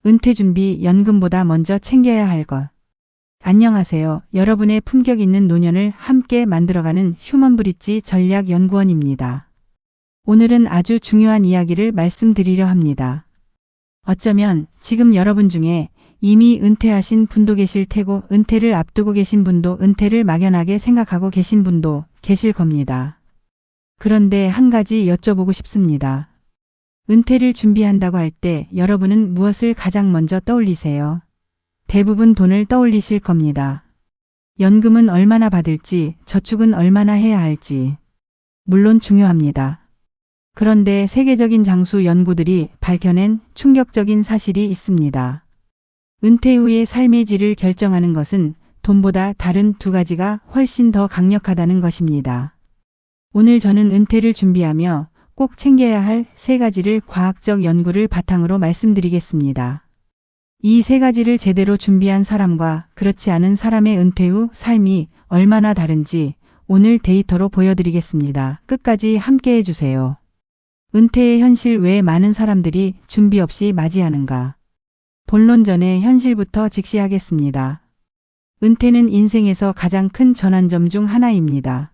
은퇴 준비 연금보다 먼저 챙겨야 할 것. 안녕하세요. 여러분의 품격 있는 노년을 함께 만들어가는 휴먼브릿지 전략연구원입니다. 오늘은 아주 중요한 이야기를 말씀드리려 합니다. 어쩌면 지금 여러분 중에 이미 은퇴하신 분도 계실 테고 은퇴를 앞두고 계신 분도 은퇴를 막연하게 생각하고 계신 분도 계실 겁니다. 그런데 한 가지 여쭤보고 싶습니다. 은퇴를 준비한다고 할 때 여러분은 무엇을 가장 먼저 떠올리세요? 대부분 돈을 떠올리실 겁니다. 연금은 얼마나 받을지, 저축은 얼마나 해야 할지. 물론 중요합니다. 그런데 세계적인 장수 연구들이 밝혀낸 충격적인 사실이 있습니다. 은퇴 후의 삶의 질을 결정하는 것은 돈보다 다른 두 가지가 훨씬 더 강력하다는 것입니다. 오늘 저는 은퇴를 준비하며 꼭 챙겨야 할 세 가지를 과학적 연구를 바탕으로 말씀드리겠습니다. 이 세 가지를 제대로 준비한 사람과 그렇지 않은 사람의 은퇴 후 삶이 얼마나 다른지 오늘 데이터로 보여드리겠습니다. 끝까지 함께 해주세요. 은퇴의 현실 왜 많은 사람들이 준비 없이 맞이하는가? 본론 전에 현실부터 직시하겠습니다. 은퇴는 인생에서 가장 큰 전환점 중 하나입니다.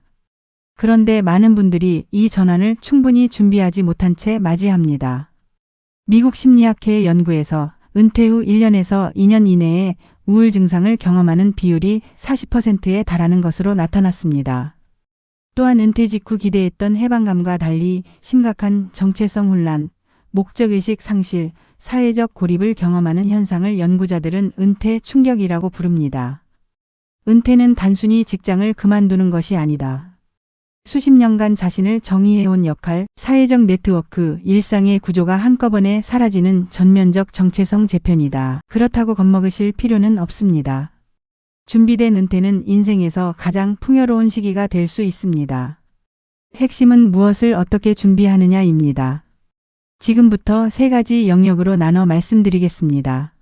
그런데 많은 분들이 이 전환을 충분히 준비하지 못한 채 맞이합니다. 미국 심리학회 연구에서 은퇴 후 1년에서 2년 이내에 우울 증상을 경험하는 비율이 40%에 달하는 것으로 나타났습니다. 또한 은퇴 직후 기대했던 해방감과 달리 심각한 정체성 혼란, 목적의식 상실, 사회적 고립을 경험하는 현상을 연구자들은 은퇴 충격이라고 부릅니다. 은퇴는 단순히 직장을 그만두는 것이 아니다. 수십 년간 자신을 정의해온 역할, 사회적 네트워크, 일상의 구조가 한꺼번에 사라지는 전면적 정체성 재편이다. 그렇다고 겁먹으실 필요는 없습니다. 준비된 은퇴는 인생에서 가장 풍요로운 시기가 될 수 있습니다. 핵심은 무엇을 어떻게 준비하느냐입니다. 지금부터 세 가지 영역으로 나눠 말씀드리겠습니다.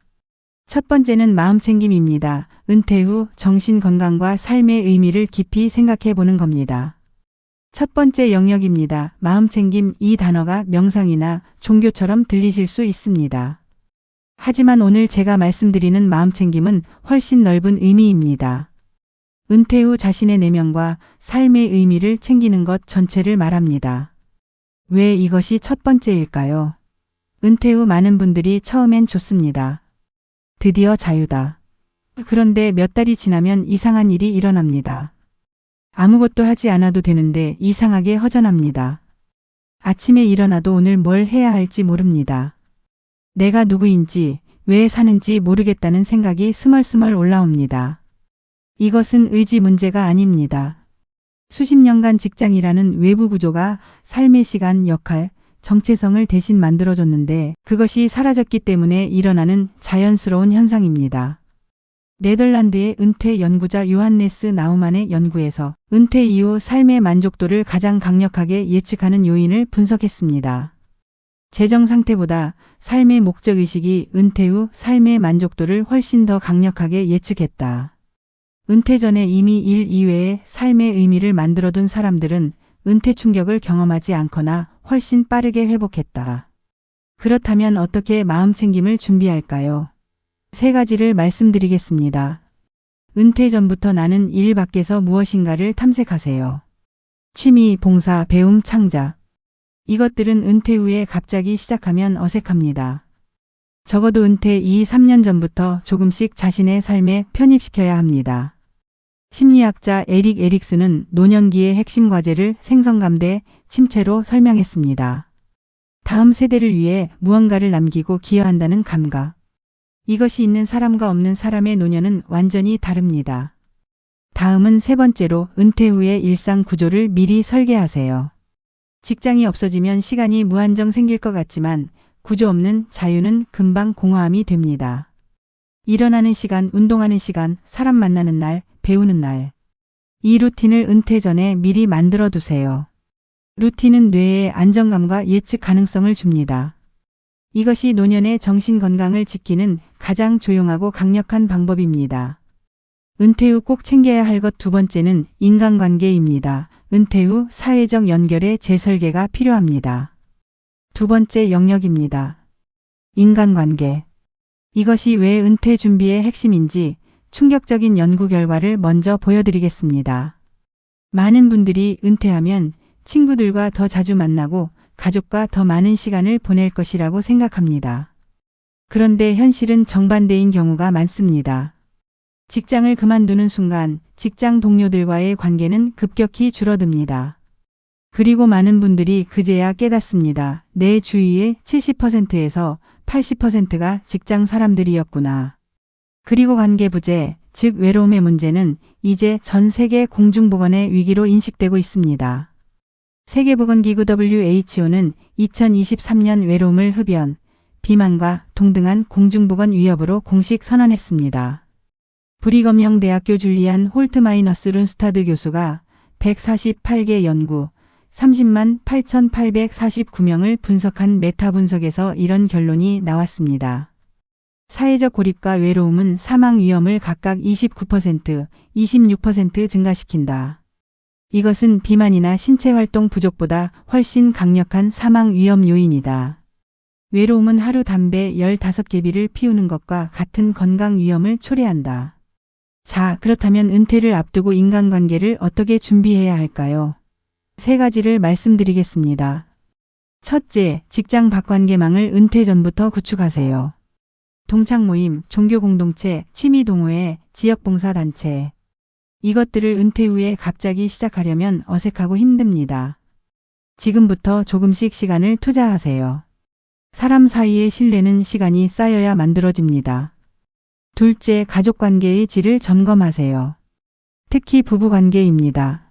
첫 번째는 마음챙김입니다. 은퇴 후 정신 건강과 삶의 의미를 깊이 생각해 보는 겁니다. 첫 번째 영역입니다. 마음챙김. 이 단어가 명상이나 종교처럼 들리실 수 있습니다. 하지만 오늘 제가 말씀드리는 마음챙김은 훨씬 넓은 의미입니다. 은퇴 후 자신의 내면과 삶의 의미를 챙기는 것 전체를 말합니다. 왜 이것이 첫 번째일까요? 은퇴 후 많은 분들이 처음엔 좋습니다. 드디어 자유다. 그런데 몇 달이 지나면 이상한 일이 일어납니다. 아무것도 하지 않아도 되는데 이상하게 허전합니다. 아침에 일어나도 오늘 뭘 해야 할지 모릅니다. 내가 누구인지, 왜 사는지 모르겠다는 생각이 스멀스멀 올라옵니다. 이것은 의지 문제가 아닙니다. 수십 년간 직장이라는 외부 구조가 삶의 시간, 역할, 정체성을 대신 만들어줬는데 그것이 사라졌기 때문에 일어나는 자연스러운 현상입니다. 네덜란드의 은퇴 연구자 요한네스 나우만의 연구에서 은퇴 이후 삶의 만족도를 가장 강력하게 예측하는 요인을 분석했습니다. 재정 상태보다 삶의 목적의식이 은퇴 후 삶의 만족도를 훨씬 더 강력하게 예측했다. 은퇴 전에 이미 일 이외의 삶의 의미를 만들어둔 사람들은 은퇴 충격을 경험하지 않거나 훨씬 빠르게 회복했다. 그렇다면 어떻게 마음챙김을 준비할까요? 세 가지를 말씀드리겠습니다. 은퇴 전부터 나는 일 밖에서 무엇인가를 탐색하세요. 취미, 봉사, 배움, 창작. 이것들은 은퇴 후에 갑자기 시작하면 어색합니다. 적어도 은퇴 2, 3년 전부터 조금씩 자신의 삶에 편입시켜야 합니다. 심리학자 에릭 에릭슨은 노년기의 핵심 과제를 생성감 대 침체로 설명했습니다. 다음 세대를 위해 무언가를 남기고 기여한다는 감각. 이것이 있는 사람과 없는 사람의 노년은 완전히 다릅니다. 다음은 세 번째로 은퇴 후의 일상 구조를 미리 설계하세요. 직장이 없어지면 시간이 무한정 생길 것 같지만 구조 없는 자유는 금방 공허함이 됩니다. 일어나는 시간, 운동하는 시간, 사람 만나는 날, 배우는 날. 이 루틴을 은퇴 전에 미리 만들어 두세요. 루틴은 뇌에 안정감과 예측 가능성을 줍니다. 이것이 노년의 정신 건강을 지키는 가장 조용하고 강력한 방법입니다. 은퇴 후 꼭 챙겨야 할 것 두 번째는 인간관계입니다. 은퇴 후 사회적 연결의 재설계가 필요합니다. 두 번째 영역입니다. 인간관계. 이것이 왜 은퇴 준비의 핵심인지 충격적인 연구 결과를 먼저 보여드리겠습니다. 많은 분들이 은퇴하면 친구들과 더 자주 만나고 가족과 더 많은 시간을 보낼 것이라고 생각합니다. 그런데 현실은 정반대인 경우가 많습니다. 직장을 그만두는 순간 직장 동료들과의 관계는 급격히 줄어듭니다. 그리고 많은 분들이 그제야 깨닫습니다. 내 주위의 70%에서 80%가 직장 사람들이었구나. 그리고 관계부재, 즉 외로움의 문제는 이제 전 세계 공중보건의 위기로 인식되고 있습니다. 세계보건기구 WHO는 2023년 외로움을 흡연, 비만과 동등한 공중보건 위협으로 공식 선언했습니다. 브리검영 대학교 줄리안 홀트마이너스 룬스타드 교수가 148개 연구, 30만 8,849명을 분석한 메타 분석에서 이런 결론이 나왔습니다. 사회적 고립과 외로움은 사망 위험을 각각 29%, 26% 증가시킨다. 이것은 비만이나 신체 활동 부족보다 훨씬 강력한 사망 위험 요인이다. 외로움은 하루 담배 15개비를 피우는 것과 같은 건강 위험을 초래한다. 자, 그렇다면 은퇴를 앞두고 인간관계를 어떻게 준비해야 할까요? 세 가지를 말씀드리겠습니다. 첫째, 직장 박관계망을 은퇴 전부터 구축하세요. 동창 모임, 종교 공동체, 취미 동호회, 지역봉사단체. 이것들을 은퇴 후에 갑자기 시작하려면 어색하고 힘듭니다. 지금부터 조금씩 시간을 투자하세요. 사람 사이의 신뢰는 시간이 쌓여야 만들어집니다. 둘째, 가족관계의 질을 점검하세요. 특히 부부관계입니다.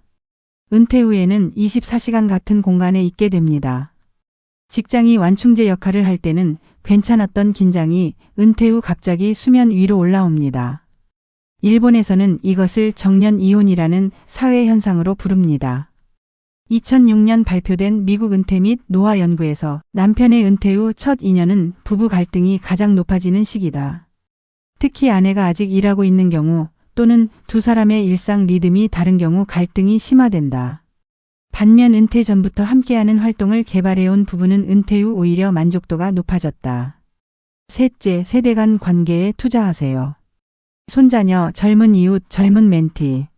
은퇴 후에는 24시간 같은 공간에 있게 됩니다. 직장이 완충제 역할을 할 때는 괜찮았던 긴장이 은퇴 후 갑자기 수면 위로 올라옵니다. 일본에서는 이것을 정년 이혼이라는 사회 현상으로 부릅니다. 2006년 발표된 미국 은퇴 및 노화 연구에서 남편의 은퇴 후 첫 2년은 부부 갈등이 가장 높아지는 시기다. 특히 아내가 아직 일하고 있는 경우 또는 두 사람의 일상 리듬이 다른 경우 갈등이 심화된다. 반면 은퇴 전부터 함께하는 활동을 개발해온 부부는 은퇴 후 오히려 만족도가 높아졌다. 셋째, 세대 간 관계에 투자하세요. 손자녀, 젊은 이웃, 젊은 멘티.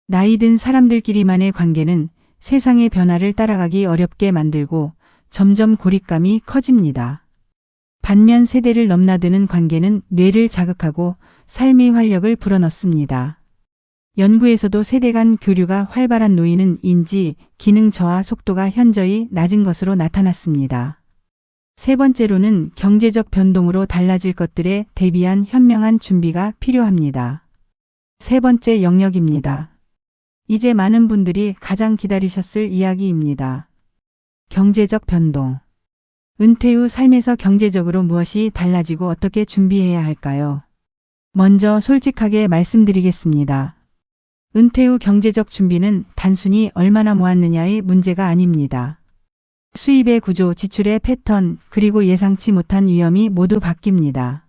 나이 든 사람들끼리만의 관계는 세상의 변화를 따라가기 어렵게 만들고 점점 고립감이 커집니다. 반면 세대를 넘나드는 관계는 뇌를 자극하고 삶의 활력을 불어넣습니다. 연구에서도 세대 간 교류가 활발한 노인은 인지, 기능 저하 속도가 현저히 낮은 것으로 나타났습니다. 세 번째로는 경제적 변동으로 달라질 것들에 대비한 현명한 준비가 필요합니다. 세 번째 영역입니다. 이제 많은 분들이 가장 기다리셨을 이야기입니다. 경제적 변동. 은퇴 후 삶에서 경제적으로 무엇이 달라지고 어떻게 준비해야 할까요? 먼저 솔직하게 말씀드리겠습니다. 은퇴 후 경제적 준비는 단순히 얼마나 모았느냐의 문제가 아닙니다. 수입의 구조, 지출의 패턴, 그리고 예상치 못한 위험이 모두 바뀝니다.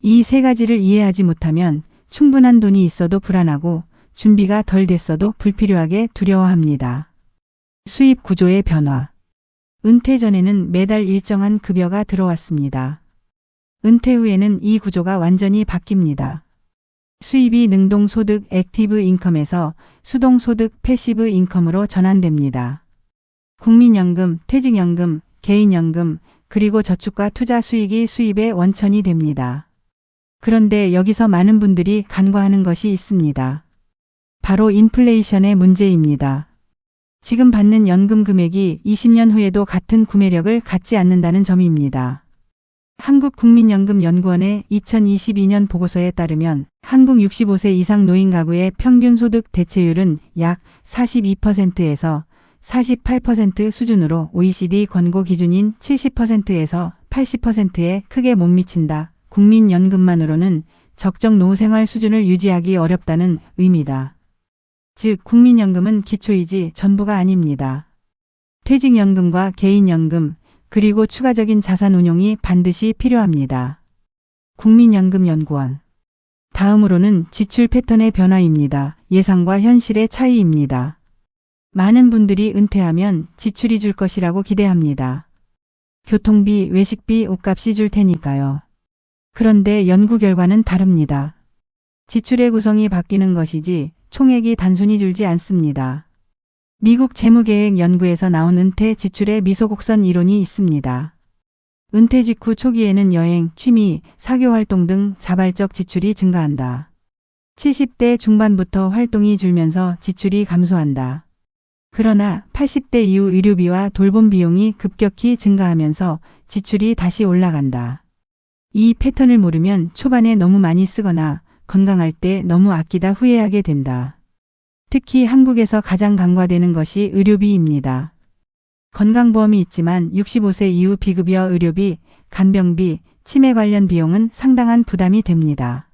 이 세 가지를 이해하지 못하면 충분한 돈이 있어도 불안하고 준비가 덜 됐어도 불필요하게 두려워합니다. 수입 구조의 변화. 은퇴 전에는 매달 일정한 급여가 들어왔습니다. 은퇴 후에는 이 구조가 완전히 바뀝니다. 수입이 능동소득 액티브 인컴에서 수동소득 패시브 인컴으로 전환됩니다. 국민연금, 퇴직연금, 개인연금, 그리고 저축과 투자 수익이 수입의 원천이 됩니다. 그런데 여기서 많은 분들이 간과하는 것이 있습니다. 바로 인플레이션의 문제입니다. 지금 받는 연금 금액이 20년 후에도 같은 구매력을 갖지 않는다는 점입니다. 한국국민연금연구원의 2022년 보고서에 따르면 한국 65세 이상 노인 가구의 평균 소득 대체율은 약 42%에서 48% 수준으로 OECD 권고 기준인 70%에서 80%에 크게 못 미친다. 국민연금만으로는 적정 노후 생활 수준을 유지하기 어렵다는 의미다. 즉 국민연금은 기초이지 전부가 아닙니다. 퇴직연금과 개인연금 그리고 추가적인 자산 운용이 반드시 필요합니다. 국민연금연구원. 다음으로는 지출 패턴의 변화입니다. 예상과 현실의 차이입니다. 많은 분들이 은퇴하면 지출이 줄 것이라고 기대합니다. 교통비, 외식비, 옷값이 줄 테니까요. 그런데 연구 결과는 다릅니다. 지출의 구성이 바뀌는 것이지 총액이 단순히 줄지 않습니다. 미국 재무계획연구에서 나온 은퇴 지출의 미소곡선 이론이 있습니다. 은퇴 직후 초기에는 여행, 취미, 사교활동 등 자발적 지출이 증가한다. 70대 중반부터 활동이 줄면서 지출이 감소한다. 그러나 80대 이후 의료비와 돌봄 비용이 급격히 증가하면서 지출이 다시 올라간다. 이 패턴을 모르면 초반에 너무 많이 쓰거나 건강할 때 너무 아끼다 후회하게 된다. 특히 한국에서 가장 간과되는 것이 의료비입니다. 건강보험이 있지만 65세 이후 비급여 의료비, 간병비, 치매 관련 비용은 상당한 부담이 됩니다.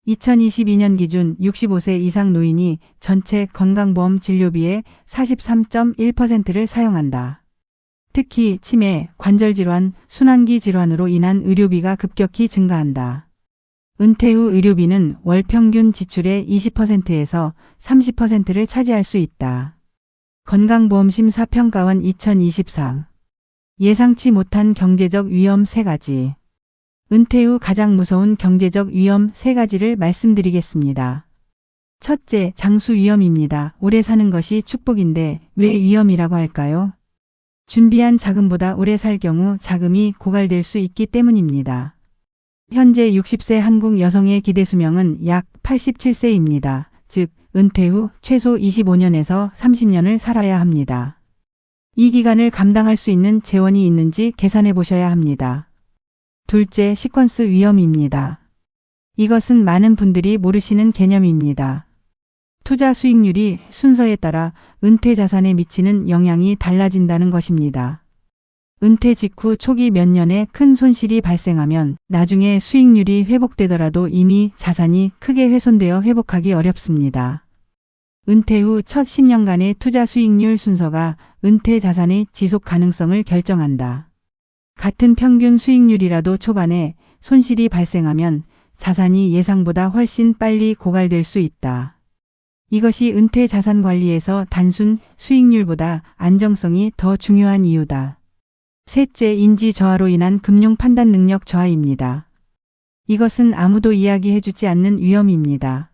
2022년 기준 65세 이상 노인이 전체 건강보험 진료비의 43.1%를 사용한다. 특히 치매, 관절질환, 순환기 질환으로 인한 의료비가 급격히 증가한다. 은퇴 후 의료비는 월 평균 지출의 20%에서 30%를 차지할 수 있다. 건강보험심사평가원 2023 예상치 못한 경제적 위험 3가지. 은퇴 후 가장 무서운 경제적 위험 3가지를 말씀드리겠습니다. 첫째, 장수 위험입니다. 오래 사는 것이 축복인데 왜 위험이라고 할까요? 준비한 자금보다 오래 살 경우 자금이 고갈될 수 있기 때문입니다. 현재 60세 한국 여성의 기대 수명은 약 87세입니다. 즉, 은퇴 후 최소 25년에서 30년을 살아야 합니다. 이 기간을 감당할 수 있는 재원이 있는지 계산해 보셔야 합니다. 둘째, 시퀀스 위험입니다. 이것은 많은 분들이 모르시는 개념입니다. 투자 수익률이 순서에 따라 은퇴 자산에 미치는 영향이 달라진다는 것입니다. 은퇴 직후 초기 몇 년에 큰 손실이 발생하면 나중에 수익률이 회복되더라도 이미 자산이 크게 훼손되어 회복하기 어렵습니다. 은퇴 후 첫 10년간의 투자 수익률 순서가 은퇴 자산의 지속 가능성을 결정한다. 같은 평균 수익률이라도 초반에 손실이 발생하면 자산이 예상보다 훨씬 빨리 고갈될 수 있다. 이것이 은퇴 자산 관리에서 단순 수익률보다 안정성이 더 중요한 이유다. 셋째, 인지 저하로 인한 금융 판단 능력 저하입니다. 이것은 아무도 이야기해주지 않는 위험입니다.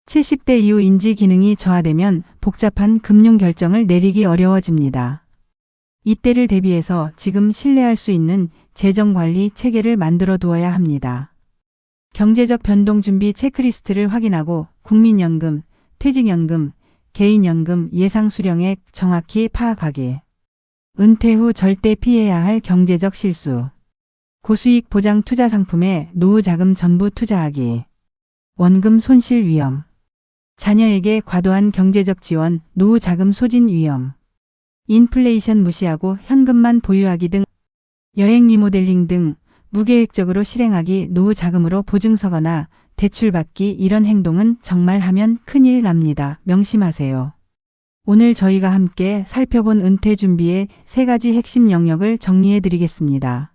70대 이후 인지 기능이 저하되면 복잡한 금융 결정을 내리기 어려워집니다. 이때를 대비해서 지금 신뢰할 수 있는 재정관리 체계를 만들어 두어야 합니다. 경제적 변동 준비 체크리스트를 확인하고 국민연금, 퇴직연금, 개인연금 예상 수령액 정확히 파악하기. 은퇴 후 절대 피해야 할 경제적 실수. 고수익 보장 투자 상품에 노후 자금 전부 투자하기. 원금 손실 위험. 자녀에게 과도한 경제적 지원, 노후 자금 소진 위험. 인플레이션 무시하고 현금만 보유하기 등 여행 리모델링 등 무계획적으로 실행하기 노후 자금으로 보증서거나 대출받기 이런 행동은 정말 하면 큰일 납니다. 명심하세요. 오늘 저희가 함께 살펴본 은퇴 준비의 3가지 핵심 영역을 정리해 드리겠습니다.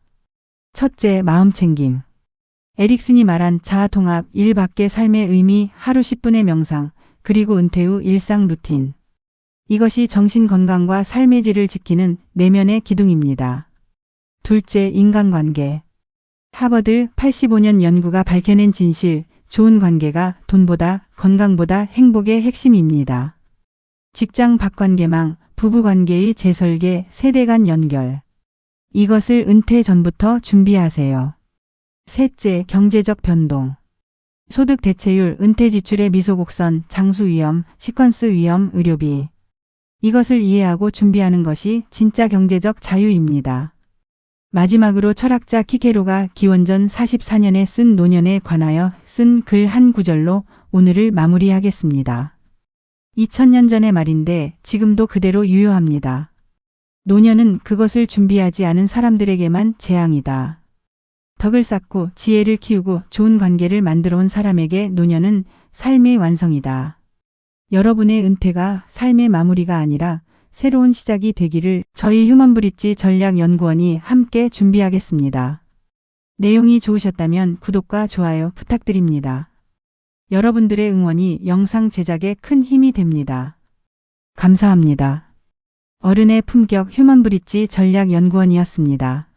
첫째, 마음챙김. 에릭슨이 말한 자아통합, 일 밖의 삶의 의미, 하루 10분의 명상, 그리고 은퇴 후 일상 루틴. 이것이 정신 건강과 삶의 질을 지키는 내면의 기둥입니다. 둘째, 인간관계. 하버드 85년 연구가 밝혀낸 진실, 좋은 관계가 돈보다 건강보다 행복의 핵심입니다. 직장 박관계망, 부부관계의 재설계, 세대 간 연결. 이것을 은퇴 전부터 준비하세요. 셋째, 경제적 변동. 소득 대체율, 은퇴 지출의 미소곡선, 장수 위험, 시퀀스 위험, 의료비. 이것을 이해하고 준비하는 것이 진짜 경제적 자유입니다. 마지막으로 철학자 키케로가 기원전 44년에 쓴 노년에 관하여 쓴 글 한 구절로 오늘을 마무리하겠습니다. 2000년 전의 말인데 지금도 그대로 유효합니다. 노년은 그것을 준비하지 않은 사람들에게만 재앙이다. 덕을 쌓고 지혜를 키우고 좋은 관계를 만들어 온 사람에게 노년은 삶의 완성이다. 여러분의 은퇴가 삶의 마무리가 아니라 새로운 시작이 되기를 저희 휴먼브릿지 전략연구원이 함께 준비하겠습니다. 내용이 좋으셨다면 구독과 좋아요 부탁드립니다. 여러분들의 응원이 영상 제작에 큰 힘이 됩니다. 감사합니다. 어른의 품격 휴먼브릿지 전략연구원이었습니다.